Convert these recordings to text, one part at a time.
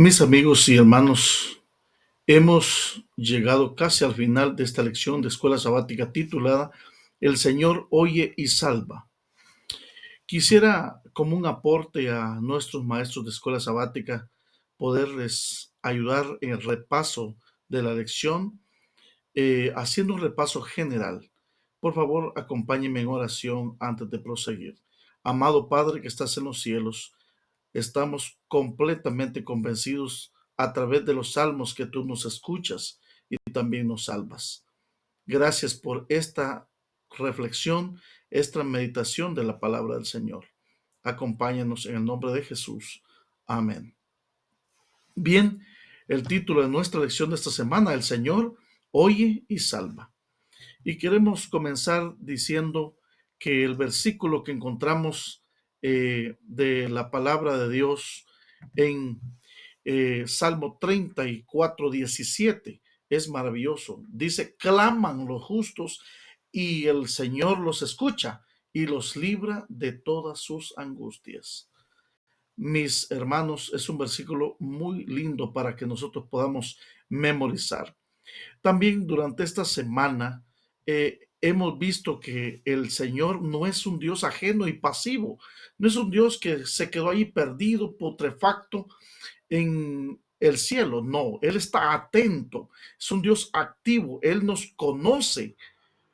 Mis amigos y hermanos, hemos llegado casi al final de esta lección de escuela sabática titulada El Señor oye y salva. Quisiera, como un aporte a nuestros maestros de escuela sabática, poderles ayudar en el repaso de la lección, haciendo un repaso general. Por favor, acompáñenme en oración antes de proseguir. Amado Padre que estás en los cielos, estamos completamente convencidos a través de los salmos que tú nos escuchas y también nos salvas. Gracias por esta reflexión, esta meditación de la palabra del Señor. Acompáñanos en el nombre de Jesús. Amén. Bien, el título de nuestra lección de esta semana, El Señor oye y salva. Y queremos comenzar diciendo que el versículo que encontramos de la palabra de Dios en Salmo 34:17 es maravilloso. Dice, claman los justos y el Señor los escucha y los libra de todas sus angustias. Mis hermanos, es un versículo muy lindo para que nosotros podamos memorizar. También durante esta semana hemos visto que el Señor no es un Dios ajeno y pasivo, no es un Dios que se quedó ahí perdido, putrefacto en el cielo, no, Él está atento, es un Dios activo, Él nos conoce,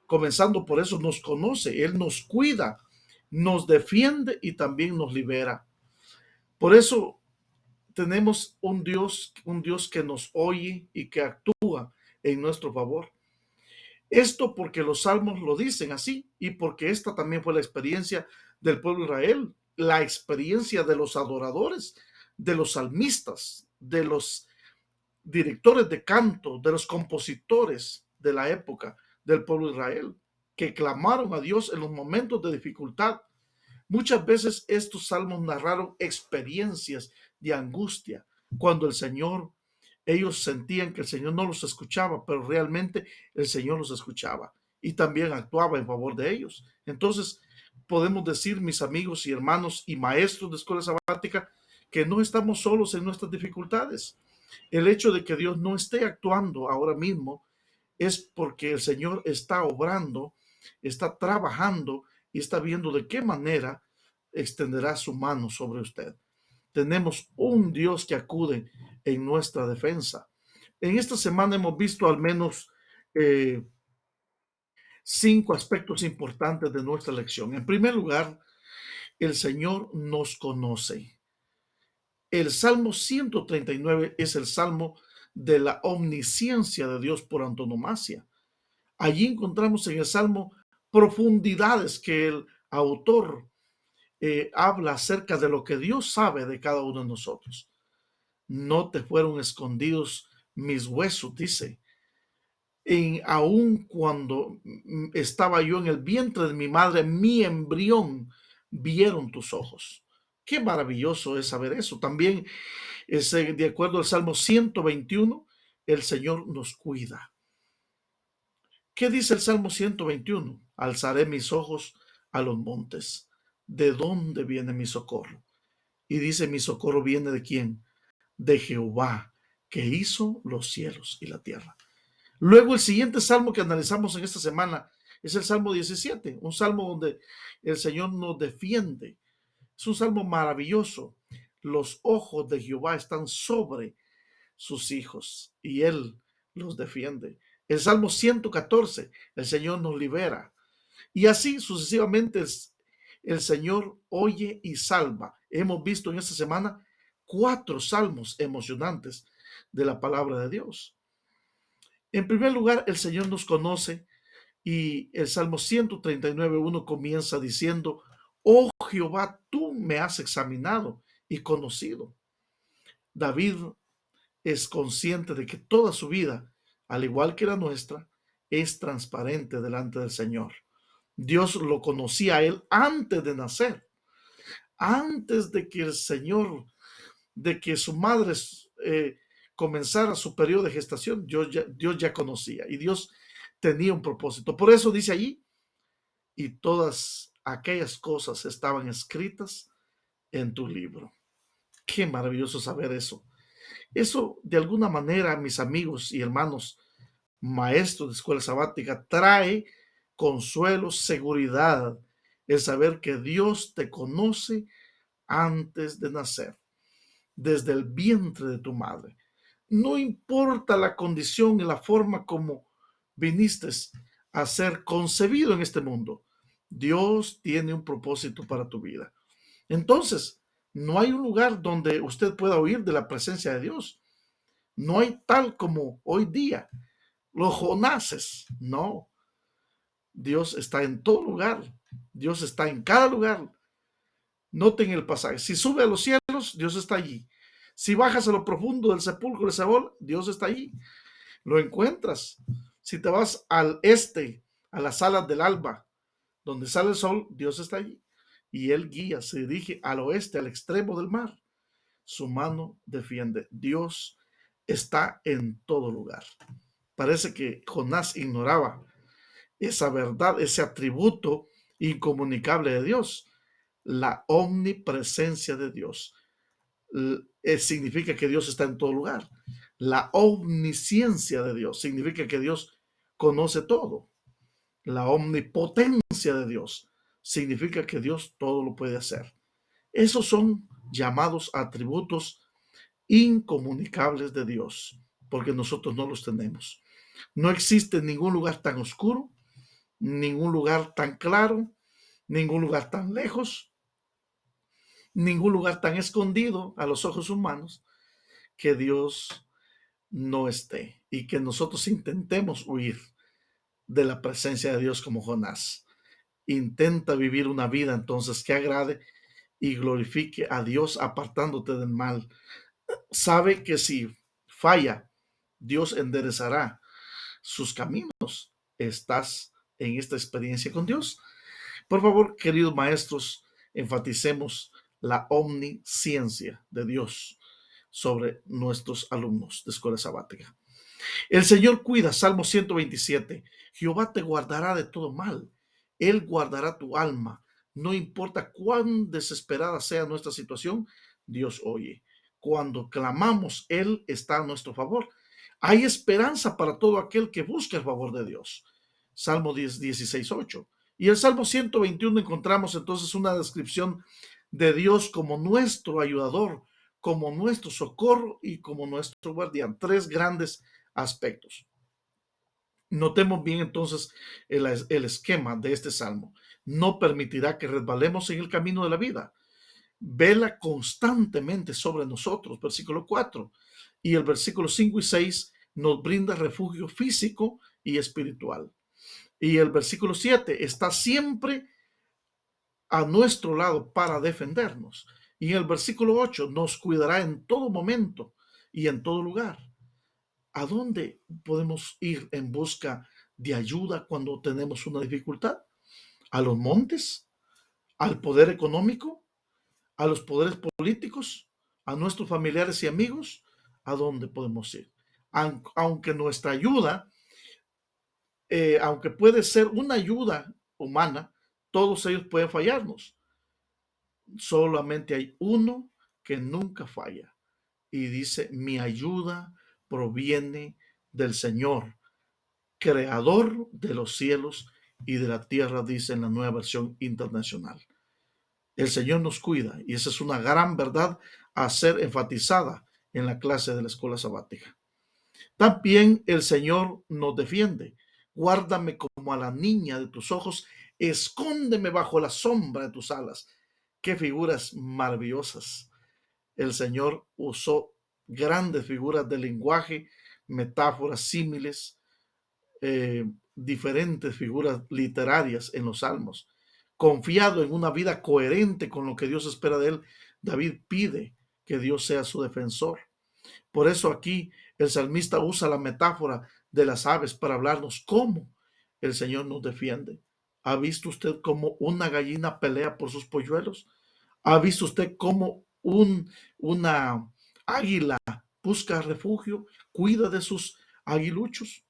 comenzando por eso nos conoce, Él nos cuida, nos defiende y también nos libera. Por eso tenemos un Dios que nos oye y que actúa en nuestro favor. Esto porque los salmos lo dicen así y porque esta también fue la experiencia del pueblo de Israel, la experiencia de los adoradores, de los salmistas, de los directores de canto, de los compositores de la época del pueblo de Israel, que clamaron a Dios en los momentos de dificultad. Muchas veces estos salmos narraron experiencias de angustia, cuando ellos sentían que el Señor no los escuchaba, pero realmente el Señor los escuchaba y también actuaba en favor de ellos. Entonces, podemos decir, mis amigos y hermanos y maestros de escuela sabática, que no estamos solos en nuestras dificultades. El hecho de que Dios no esté actuando ahora mismo es porque el Señor está obrando, está trabajando y está viendo de qué manera extenderá su mano sobre usted. Tenemos un Dios que acude en nuestra defensa. En esta semana hemos visto al menos eh, 5 aspectos importantes de nuestra lección. En primer lugar, el Señor nos conoce. El Salmo 139 es el salmo de la omnisciencia de Dios por antonomasia. Allí encontramos en el Salmo profundidades que el autor habla acerca de lo que Dios sabe de cada uno de nosotros. No te fueron escondidos mis huesos, dice. Aun cuando estaba yo en el vientre de mi madre, mi embrión vieron tus ojos. Qué maravilloso es saber eso. También, de acuerdo al Salmo 121, el Señor nos cuida. ¿Qué dice el Salmo 121? Alzaré mis ojos a los montes. ¿De dónde viene mi socorro? Y dice, mi socorro viene de quién? De Jehová, que hizo los cielos y la tierra. Luego el siguiente salmo que analizamos en esta semana es el Salmo 17, un salmo donde el Señor nos defiende. Es un salmo maravilloso. Los ojos de Jehová están sobre sus hijos y Él los defiende. El Salmo 114, el Señor nos libera. Y así sucesivamente el Señor oye y salva. Hemos visto en esta semana 4 salmos emocionantes de la palabra de Dios. En primer lugar, el Señor nos conoce y el Salmo 139:1 comienza diciendo, oh Jehová, tú me has examinado y conocido. David es consciente de que toda su vida, al igual que la nuestra, es transparente delante del Señor. Dios lo conocía a él antes de nacer, antes de que el Señor, de que su madre comenzara su periodo de gestación. Dios ya conocía y Dios tenía un propósito. Por eso dice allí, y todas aquellas cosas estaban escritas en tu libro. Qué maravilloso saber eso. Eso, de alguna manera, mis amigos y hermanos, maestros de escuela sabática, trae consuelo, seguridad, el saber que Dios te conoce antes de nacer, desde el vientre de tu madre. No importa la condición y la forma como viniste a ser concebido en este mundo, Dios tiene un propósito para tu vida. Entonces, no hay un lugar donde usted pueda huir de la presencia de Dios. No hay tal como hoy día los Jonases. No, Dios está en todo lugar. Dios está en cada lugar. Noten el pasaje. Si sube a los cielos, Dios está allí. Si bajas a lo profundo del sepulcro de Seol, Dios está allí. Lo encuentras. Si te vas al este, a las alas del alba, donde sale el sol, Dios está allí. Y Él guía, se dirige al oeste, al extremo del mar. Su mano defiende. Dios está en todo lugar. Parece que Jonás ignoraba esa verdad, ese atributo incomunicable de Dios, la omnipresencia de Dios. Significa que Dios está en todo lugar. La omnisciencia de Dios significa que Dios conoce todo. La omnipotencia de Dios significa que Dios todo lo puede hacer. Esos son llamados atributos incomunicables de Dios, porque nosotros no los tenemos. No existe ningún lugar tan oscuro, ningún lugar tan claro, ningún lugar tan lejos, ningún lugar tan escondido a los ojos humanos que Dios no esté y que nosotros intentemos huir de la presencia de Dios como Jonás. Intenta vivir una vida entonces que agrade y glorifique a Dios apartándote del mal. Sabe que si falla, Dios enderezará sus caminos. ¿Estás en esta experiencia con Dios? Por favor, queridos maestros, enfaticemos la omnisciencia de Dios sobre nuestros alumnos de escuela sabática. El Señor cuida, Salmo 127. Jehová te guardará de todo mal. Él guardará tu alma. No importa cuán desesperada sea nuestra situación, Dios oye. Cuando clamamos, Él está a nuestro favor. Hay esperanza para todo aquel que busca el favor de Dios. Salmo 16:8. Y el Salmo 121 encontramos entonces una descripción de Dios como nuestro ayudador, como nuestro socorro y como nuestro guardián. Tres grandes aspectos. Notemos bien entonces el esquema de este salmo. No permitirá que resbalemos en el camino de la vida. Vela constantemente sobre nosotros, versículo 4. Y el versículo 5 y 6 nos brinda refugio físico y espiritual. Y el versículo 7 está siempre a nuestro lado para defendernos. Y en el versículo 8 nos cuidará en todo momento y en todo lugar. ¿A dónde podemos ir en busca de ayuda cuando tenemos una dificultad? ¿A los montes? ¿Al poder económico? ¿A los poderes políticos? ¿A nuestros familiares y amigos? ¿A dónde podemos ir? Aunque nuestra ayuda, aunque puede ser una ayuda humana, todos ellos pueden fallarnos. Solamente hay uno que nunca falla. Y dice, mi ayuda proviene del Señor, creador de los cielos y de la tierra, dice en la Nueva Versión Internacional. El Señor nos cuida y esa es una gran verdad a ser enfatizada en la clase de la escuela sabática. También el Señor nos defiende. Guárdame como a la niña de tus ojos, escóndeme bajo la sombra de tus alas. Qué figuras maravillosas. El Señor usó grandes figuras de lenguaje, metáforas, símiles, diferentes figuras literarias en los salmos. Confiado en una vida coherente con lo que Dios espera de él, David pide que Dios sea su defensor. Por eso aquí el salmista usa la metáfora de las aves para hablarnos cómo el Señor nos defiende. ¿Ha visto usted cómo una gallina pelea por sus polluelos? ¿Ha visto usted cómo una águila busca refugio, cuida de sus aguiluchos?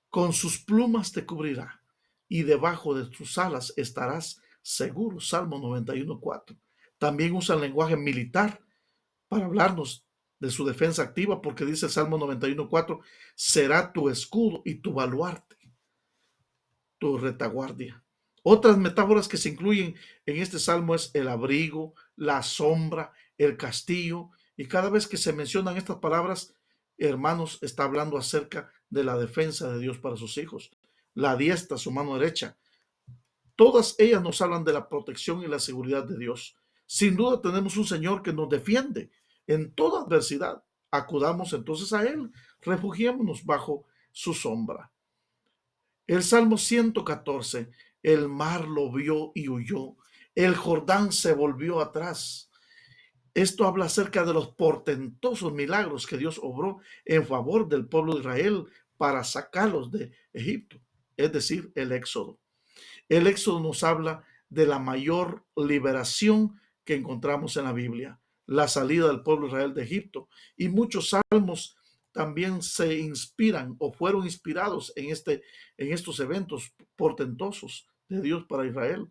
Con sus plumas te cubrirá y debajo de tus alas estarás seguro. Salmo 91:4. También usa el lenguaje militar para hablarnos de su defensa activa, porque dice el Salmo 91:4, será tu escudo y tu baluarte, tu retaguardia. Otras metáforas que se incluyen en este salmo es el abrigo, la sombra, el castillo, y cada vez que se mencionan estas palabras, hermanos, está hablando acerca de la defensa de Dios para sus hijos. La diestra, su mano derecha, todas ellas nos hablan de la protección y la seguridad de Dios. Sin duda tenemos un Señor que nos defiende en toda adversidad. Acudamos entonces a Él, refugiémonos bajo su sombra. El Salmo 114, el mar lo vio y huyó, el Jordán se volvió atrás. Esto habla acerca de los portentosos milagros que Dios obró en favor del pueblo de Israel para sacarlos de Egipto, es decir, el Éxodo. El Éxodo nos habla de la mayor liberación que encontramos en la Biblia, la salida del pueblo de Israel de Egipto. Y muchos salmos también se inspiran o fueron inspirados en estos eventos portentosos de Dios para Israel.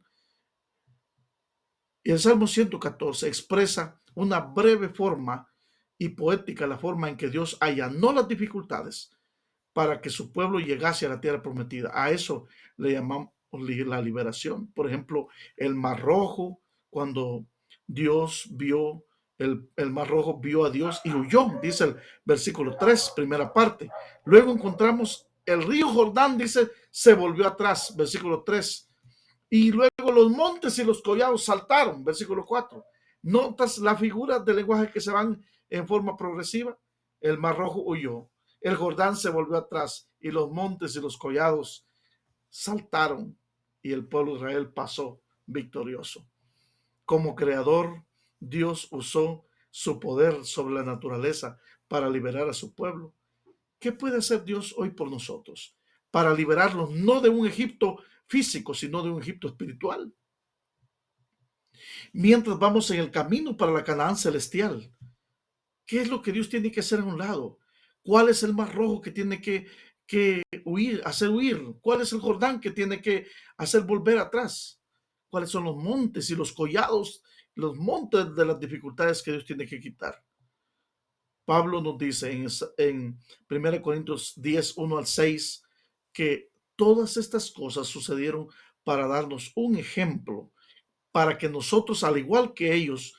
Y el Salmo 114 expresa una breve forma y poética la forma en que Dios allanó las dificultades para que su pueblo llegase a la tierra prometida. A eso le llamamos la liberación. Por ejemplo, el Mar Rojo, cuando Dios vio, el Mar Rojo vio a Dios y huyó, dice el versículo 3, primera parte. Luego encontramos el río Jordán, dice, se volvió atrás, versículo 3. Y luego los montes y los collados saltaron, versículo 4. ¿Notas la figura del lenguaje que se van en forma progresiva? El Mar Rojo huyó, el Jordán se volvió atrás y los montes y los collados saltaron y el pueblo de Israel pasó victorioso. Como creador, Dios usó su poder sobre la naturaleza para liberar a su pueblo. ¿Qué puede hacer Dios hoy por nosotros? Para liberarlos no de un Egipto físico, sino de un Egipto espiritual. Mientras vamos en el camino para la Canaán celestial, ¿qué es lo que Dios tiene que hacer a un lado? ¿Cuál es el Mar Rojo que tiene que huir, hacer huir? ¿Cuál es el Jordán que tiene que hacer volver atrás? ¿Cuáles son los montes y los collados, los montes de las dificultades que Dios tiene que quitar? Pablo nos dice en 1 Corintios 10, 1 al 6, que todas estas cosas sucedieron para darnos un ejemplo, para que nosotros, al igual que ellos,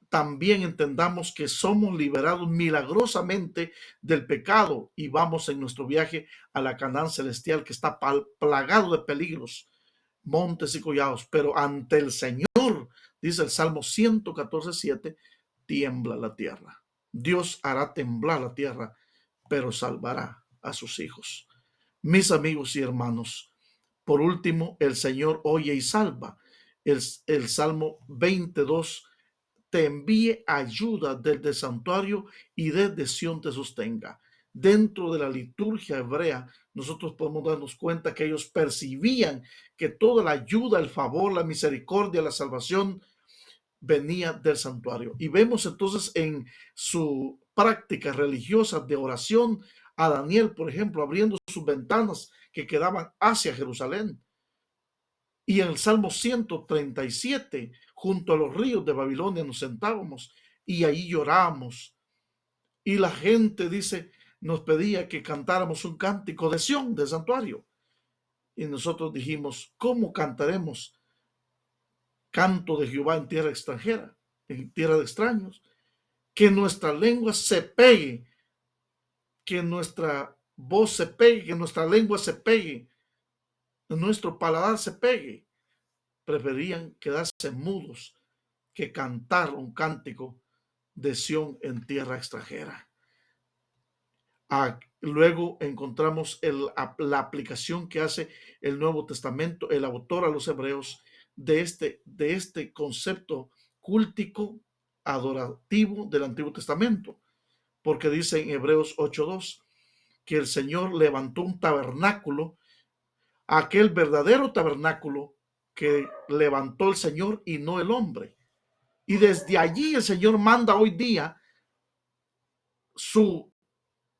también entendamos que somos liberados milagrosamente del pecado y vamos en nuestro viaje a la Canaán celestial que está plagado de peligros, montes y collados, pero ante el Señor, dice el Salmo 114:7, tiembla la tierra. Dios hará temblar la tierra, pero salvará a sus hijos. Mis amigos y hermanos, por último, el Señor oye y salva. El Salmo 22, te envíe ayuda desde el santuario y desde Sión te sostenga. Dentro de la liturgia hebrea, nosotros podemos darnos cuenta que ellos percibían que toda la ayuda, el favor, la misericordia, la salvación venía del santuario. Y vemos entonces en su práctica religiosa de oración a Daniel, por ejemplo, abriendo sus ventanas que quedaban hacia Jerusalén. Y en el Salmo 137, junto a los ríos de Babilonia nos sentábamos y ahí llorábamos. Y la gente, dice, nos pedía que cantáramos un cántico de Sión, del santuario. Y nosotros dijimos, ¿cómo cantaremos canto de Jehová en tierra extranjera, en tierra de extraños? Que nuestra lengua se pegue, que nuestra voz se pegue, que nuestra lengua se pegue, nuestro paladar se pegue. Preferían quedarse mudos que cantar un cántico de Sión en tierra extranjera. Luego encontramos la aplicación que hace el Nuevo Testamento, el autor a los hebreos, de este concepto cultico adorativo del Antiguo Testamento, porque dice en Hebreos 8:2 que el Señor levantó un tabernáculo, aquel verdadero tabernáculo que levantó el Señor y no el hombre. Y desde allí el Señor manda hoy día su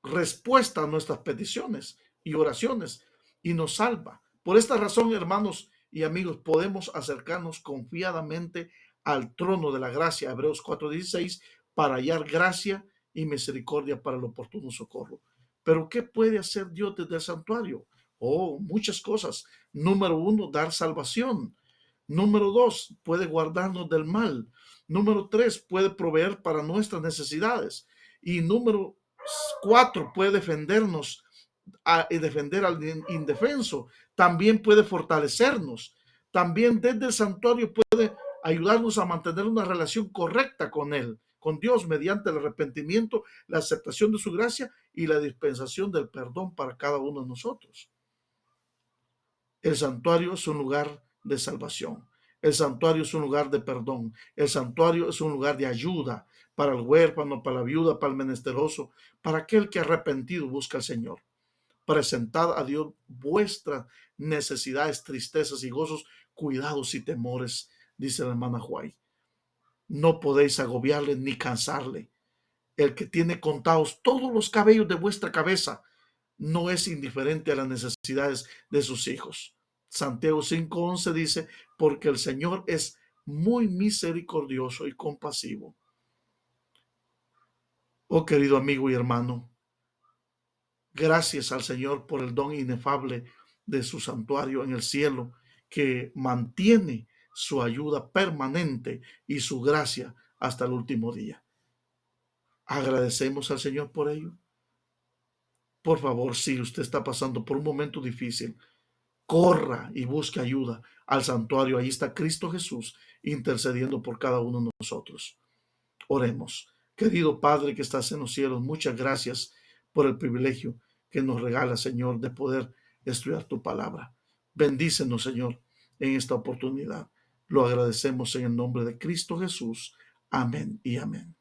respuesta a nuestras peticiones y oraciones y nos salva. Por esta razón, hermanos y amigos, podemos acercarnos confiadamente al trono de la gracia, Hebreos 4:16, para hallar gracia y misericordia para el oportuno socorro. Pero ¿qué puede hacer Dios desde el santuario? Oh, muchas cosas. Número uno, dar salvación. Número dos, puede guardarnos del mal. Número tres, puede proveer para nuestras necesidades. Y número cuatro, puede defendernos y defender al indefenso. También puede fortalecernos. También desde el santuario puede ayudarnos a mantener una relación correcta con Él, con Dios, mediante el arrepentimiento, la aceptación de su gracia y la dispensación del perdón para cada uno de nosotros. El santuario es un lugar de salvación. El santuario es un lugar de perdón. El santuario es un lugar de ayuda para el huérfano, para la viuda, para el menesteroso, para aquel que arrepentido busca al Señor. Presentad a Dios vuestras necesidades, tristezas y gozos, cuidados y temores, dice la hermana White. No podéis agobiarle ni cansarle. El que tiene contados todos los cabellos de vuestra cabeza no es indiferente a las necesidades de sus hijos. Santiago 5:11 dice, porque el Señor es muy misericordioso y compasivo. Oh querido amigo y hermano, gracias al Señor por el don inefable de su santuario en el cielo, que mantiene su ayuda permanente y su gracia hasta el último día. Agradecemos al Señor por ello. Por favor, si usted está pasando por un momento difícil, corra y busque ayuda al santuario. Ahí está Cristo Jesús intercediendo por cada uno de nosotros. Oremos. Querido Padre que estás en los cielos, muchas gracias por el privilegio que nos regala, Señor, de poder estudiar tu palabra. Bendícenos, Señor, en esta oportunidad. Lo agradecemos en el nombre de Cristo Jesús. Amén y amén.